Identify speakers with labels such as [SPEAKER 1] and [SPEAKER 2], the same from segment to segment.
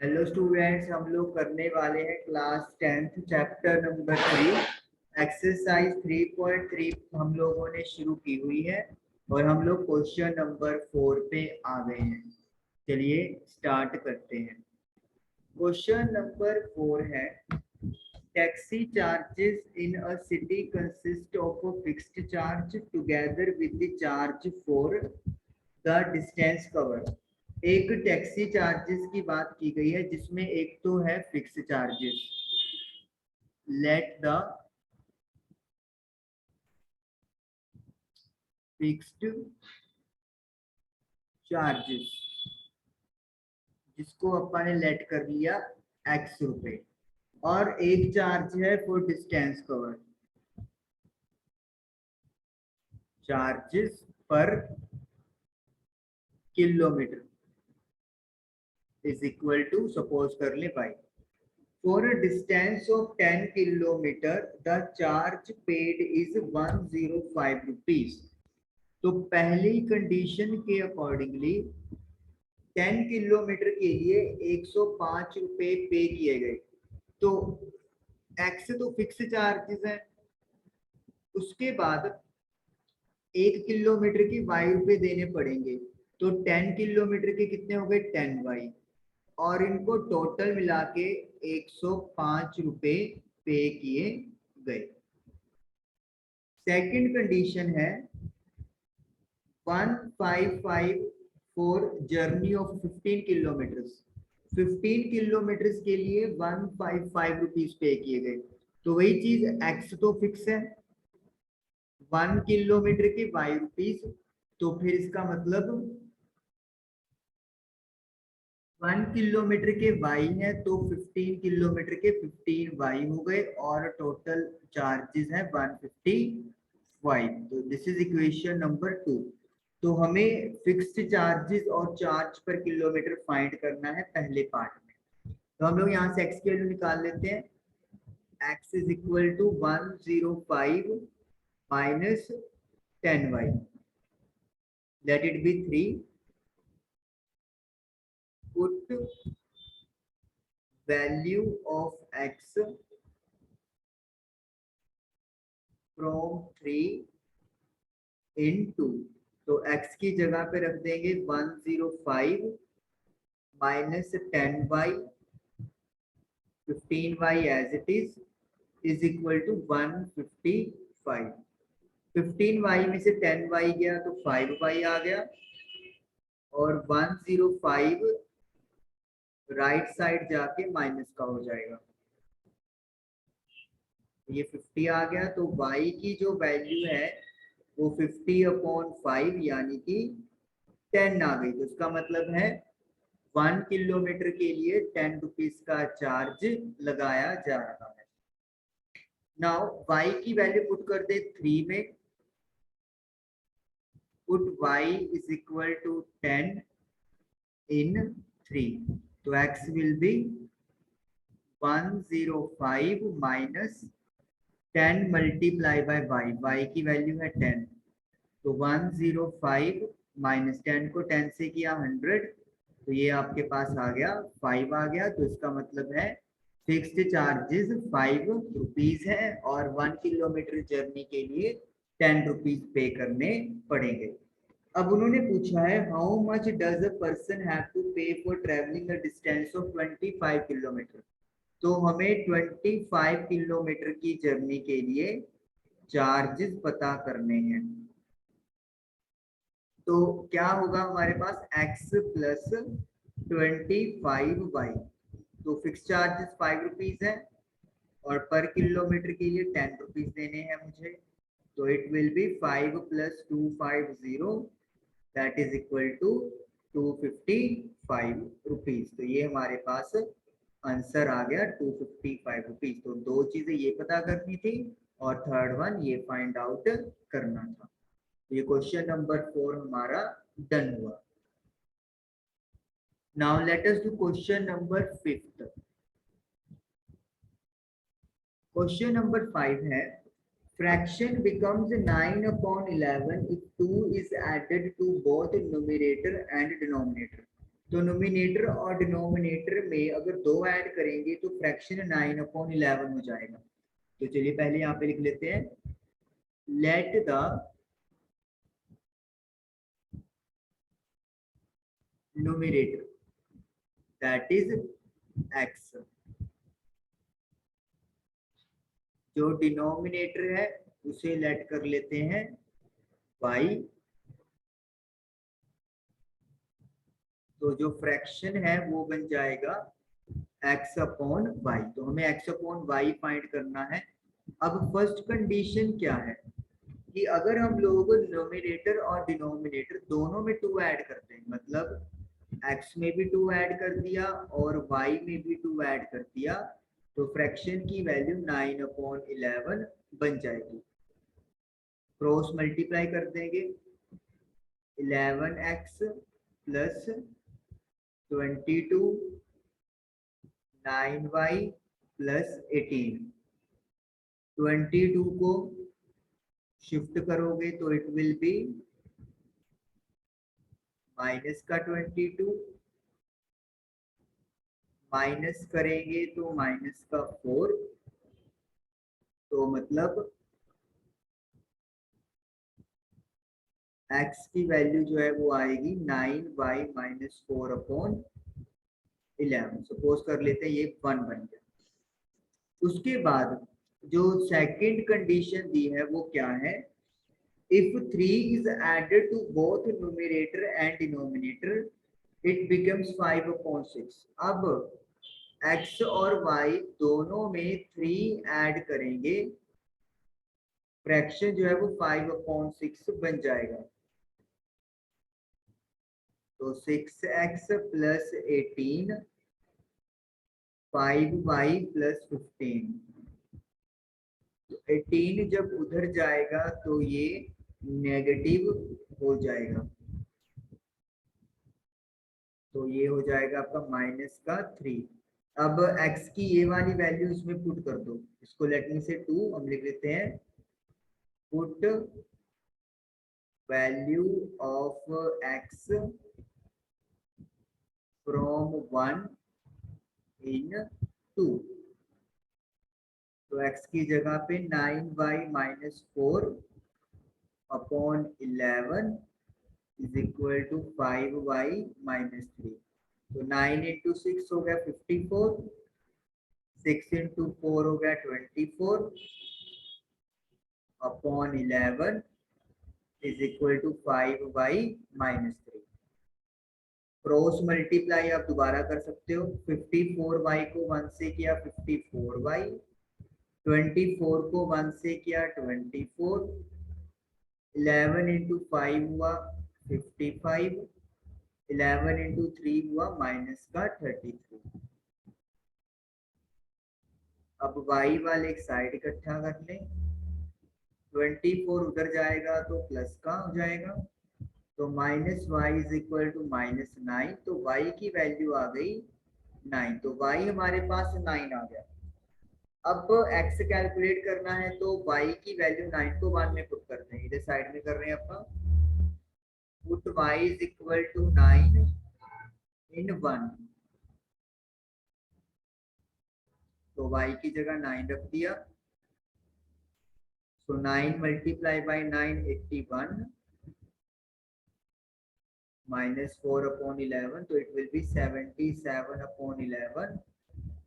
[SPEAKER 1] Hello students, हम लोग करने वाले हैं class 10th chapter number 3 exercise 3.3 हम लोगों ने शुरू की हुई है और हम लोग क्वेश्चन नंबर 4 पे आ गए हैं। चलिए स्टार्ट करते हैं। क्वेश्चन नंबर 4 है taxi charges in a city consist of a fixed charge together with the charge for the distance cover. एक टैक्सी चार्जेस की बात की गई है जिसमें एक तो है fix charges. Let the fixed charges, जिसको अपन ने लेट कर लिया x रुपए, और एक चार्ज है for distance cover, charges per kilometre is equal to suppose कर ले बाई। For a distance of 10 kilometer, the charge paid is 105 rupees. तो पहली कंडीशन के अकॉर्डिंगली 10 किलोमीटर के लिए 105 रुपए पे किए गए। तो एक्स तो फिक्स चार्जेस है, उसके बाद 1 किलोमीटर की वाई रुपए देने पड़ेंगे। तो 10 किलोमीटर के कितने हो गए 10 वाई, और इनको टोटल मिला के 105 रुपए पे किए गए। सेकंड कंडीशन है 155 for journey of 15 kilometre. 15 kilometre के लिए 155 रुपीज पे किए गए। तो वही चीज, एक्स तो फिक्स है, 1 किलोमीटर के वाई रुपीज, तो फिर इसका मतलब 1 किलोमीटर के वाई है तो 15 किलोमीटर के 15 वाई हो गए, और टोटल चार्जेस है 155। तो दिस इज इक्वेशन नंबर 2। तो हमें फिक्स्ड चार्जेस और चार्ज पर किलोमीटर फाइंड करना है पहले पार्ट में। तो हम लोग यहाँ से एक्स की वैल्यू निकाल लेते हैं। X is equal to 105 minus 10y, let it be 3। Put value of x from 3 in 2। तो x की जगह पे रख देंगे 105 minus 10y, 15y as it is equal to 155। 15y में से 10y गया तो 5y आ गया, और 105 राइट साइड जाके माइनस का हो जाएगा। ये 50 आ गया, तो y की जो वैल्यू है वो 50/5 यानी कि 10 आ गई। तो इसका मतलब है 1 किलोमीटर के लिए 10 रुपीज का चार्ज लगाया जा रहा है। नाउ y की वैल्यू पुट कर दे 3 में। Put y is equal to 10 in 3। तो x will be 105 minus 10 multiply by y की वैल्यू है 10। तो 105 माइनस 10 को 10 से किया 100, तो ये आपके पास आ गया 5 आ गया। तो इसका मतलब है फिक्स्ड चार्जेस 5 रुपीज है, और 1 किलोमीटर जर्नी के लिए 10 रुपीज पे करने पड़ेंगे। अब उन्होंने पूछा है how much does a person have to pay for travelling a distance of 25 kilometre. तो हमें 25 किलोमीटर की जर्नी के लिए चार्जेस पता करने हैं। तो क्या होगा हमारे पास x प्लस 25y। तो फिक्स चार्जेस 5 रुपीज है, और पर किलोमीटर के लिए 10 रुपीज देने हैं मुझे। तो it will be 5 plus 250, that is equal to 255 rupees. तो ये हमारे पास आंसर आ गया 255 रुपीज। तो दो चीजें ये पता करनी थी, और थर्ड वन ये फाइंड आउट करना था। ये क्वेश्चन नंबर 4 हमारा डन हुआ। Now let us do question number 5। Question number 5 है fraction becomes 9/11 if 2 is added to both numerator and denominator। तो नोमिनेटर और डिनोमिनेटर में अगर 2 ऐड करेंगे तो फ्रैक्शन 9/11 हो जाएगा। तो चलिए पहले यहाँ पे लिख लेते हैं, let the numerator that is x, जो डिनोमिनेटर है उसे लेट कर लेते हैं y, तो जो फ्रैक्शन है वो बन जाएगा x/y। तो हमें x/y फाइंड करना है। अब फर्स्ट कंडीशन क्या है कि अगर हम लोग नोमिनेटर और डिनोमिनेटर दोनों में 2 ऐड करते हैं, मतलब x में भी 2 ऐड कर दिया और y में भी 2 ऐड कर दिया, तो फ्रैक्शन की वैल्यू 9/11 बन जाएगी। क्रॉस मल्टीप्लाई कर देंगे, 11x प्लस 22 9y प्लस 18। 22 को शिफ्ट करोगे तो इट विल बी माइनस का 22, माइनस करेंगे तो माइनस का 4, तो मतलब x की वैल्यू जो है वो आएगी 9y माइनस 4/11। सपोज कर लेते हैं ये 1 बन गया। उसके बाद जो सेकंड कंडीशन दी है वो क्या है, if 3 is added to both numerator and denominator it becomes 5/6। अब x और y दोनों में 3 ऐड करेंगे, फ्रैक्शन जो है वो 5/6 बन जाएगा। तो 6x प्लस 18 5y प्लस 15। तो 18 जब उधर जाएगा तो ये नेगेटिव हो जाएगा, तो ये हो जाएगा आपका माइनस का 3। अब x की ये वाली वैल्यू इसमें पुट कर दो, इसको लेट मी से 2 हम लिख लेते हैं, put value of x from 1 in 2। तो x की जगह पे 9y minus 4/11 is equal to 5y minus 3। तो 9 इंटू 6 हो गया 54, 6 इंटू 4 हो गया 24/11 is equal to 5y minus 3। Cross multiply आप दोबारा कर सकते हो, 54y को 1 से किया 54y, 24 को 1 से किया 24, 11 इंटू 5 हुआ 55, 11 इंटू 3 हुआ माइनस का 33। अब y वाले एक साइड इकट्ठा कर लें, 24 उधर जाएगा तो प्लस का हो जाएगा, तो minus y is equal to minus 9। तो y की वैल्यू आ गई 9, तो y हमारे पास 9 आ गया। अब x कैलकुलेट करना है तो y की वैल्यू 9 को 1 में पुट करते हैं, इधर साइड में कर रहे हैं अपना, put y is equal to 9 in 1। तो y की जगह 9 रख दिया, so 9 multiply by 9 81 minus 4/11, तो it will be 77/11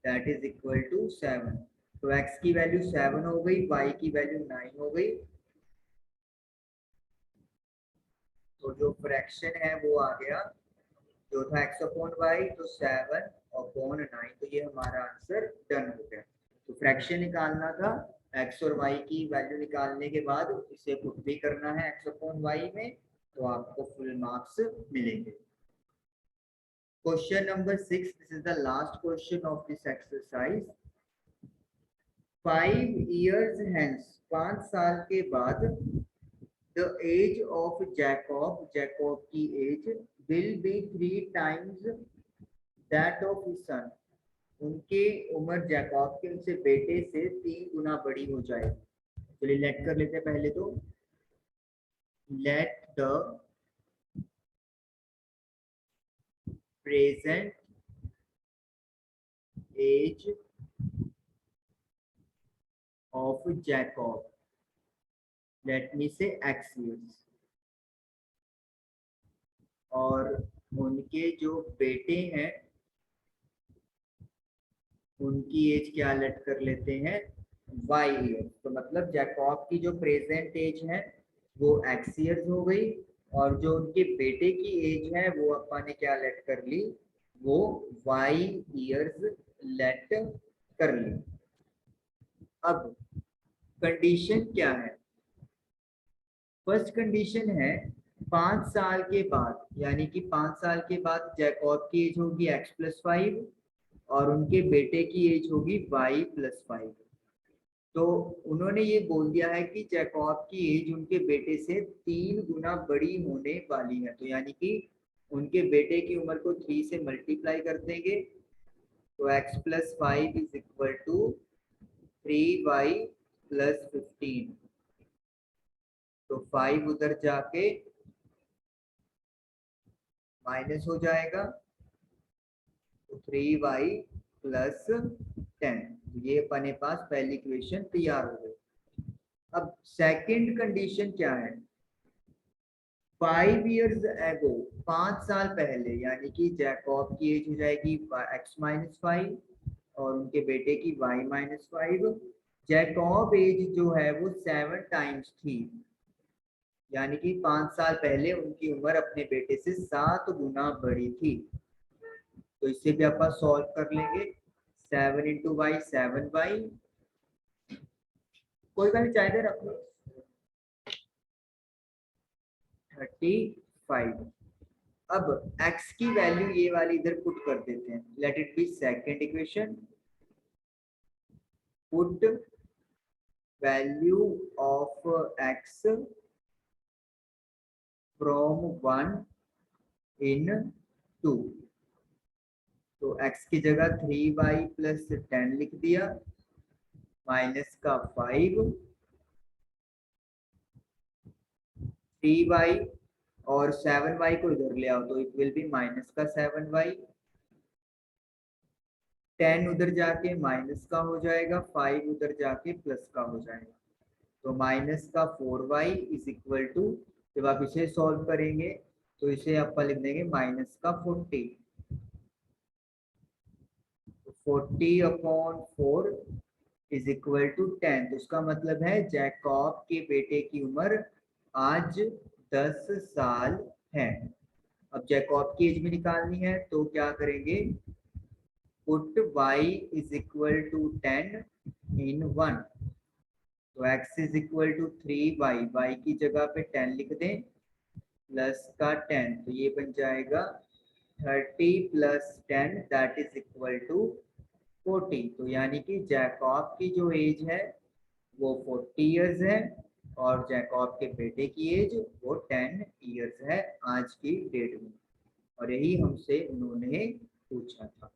[SPEAKER 1] that is equal to 7। तो x की वैल्यू 7 हो गई, y की वैल्यू 9 हो गई, तो जो फ्रैक्शन है वो आ गया, जो था x/y, तो 7/9। तो ये हमारा आंसर डन हो गया। तो फ्रैक्शन निकालना था, x और y की वैल्यू निकालने के बाद इसे पुट भी करना है x/y में, तो आपको फुल मार्क्स मिलेंगे। Question number 6, this is the last question of this exercise. 5 years hence, 5 साल के बाद, the age of Jacob, Jacob की as will be 3 times that of his son। उनके उम्र जैकब के उनसे बेटे से 3 गुना बड़ी हो जाएगी। चलिए लेट कर लेते हैं पहले तो, let the present age of Jacob, let me say x years, और उनके जो बेटे हैं उनकी एज क्या लेट कर लेते हैं y ईयर्स। तो मतलब जैकॉब की जो प्रेजेंट एज है वो x ईयर्स हो गई, और जो उनके बेटे की एज है वो अपन ने क्या लेट कर ली, वो y ईयर्स लेट कर ली। अब कंडीशन क्या है, फर्स्ट कंडीशन है 5 साल के बाद, यानी कि 5 साल के बाद जैकॉब की एज होगी x+5 और उनके बेटे की एज होगी y+5। तो उन्होंने ये बोल दिया है कि जैकॉब की एज उनके बेटे से 3 गुना बड़ी होने वाली है। तो यानी कि उनके बेटे की उम्र को 3 से मल्टीप्लाई कर देंगे, तो x+5 is equal to 3y+15। तो 5 उधर जाके माइनस हो जाएगा, तो 3y+10। ये अपने पास पहली इक्वेशन तैयार हो गई। अब सेकंड कंडीशन क्या है, 5 years ago, 5 साल पहले, यानी कि जैकॉब की एज हो जाएगी x-5 और उनके बेटे की y-5। जैकॉब एज जो है वो 7 टाइम्स थी, यानी कि 5 साल पहले उनकी उम्र अपने बेटे से 7 गुना बड़ी थी। तो इससे भी आप सॉल्व कर लेंगे, 7 इंटू वाई 7y, कोई बात नहीं चाहिए रख लो, 35। अब x की वैल्यू ये वाली इधर पुट कर देते हैं, late it B second equation, put value of x from 1 in 2। तो x की जगह 3y+10 लिख दिया, माइनस का 5, 3y और 7y को इधर ले आओ तो इट विल बी माइनस का 7y, 10 उधर जाके माइनस का हो जाएगा, 5 उधर जाके प्लस का हो जाएगा। तो माइनस का 4y इज इक्वल टू, जब आप इसे सॉल्व करेंगे तो इसे आप लिख देंगे माइनस का 40। 40/4 इज इक्वल टू 10। तो इसका मतलब है जैकॉब के बेटे की उम्र आज 10 साल है। अब जैकॉब की एज भी निकालनी है, तो क्या करेंगे, put y is equal to 10 in 1। तो x is equal to 3y, y की जगह पे 10 लिख दें, प्लस का 10, तो ये बन जाएगा 30+10 दैट इज इक्वल टू 40। तो यानी कि जैकॉब की जो एज है वो 40 इयर्स है और जैकॉब के बेटे की एज वो 10 इयर्स है आज की डेट में, और यही हमसे उन्होंने पूछा था।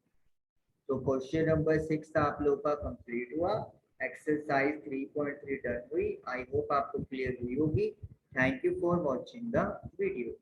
[SPEAKER 1] तो क्वेश्चन नंबर 6 आप लोगों का कंप्लीट हुआ, एक्सरसाइज 3.3 डन हुई। आई होप आपको क्लियर हुई होगी। Thank you for watching the video.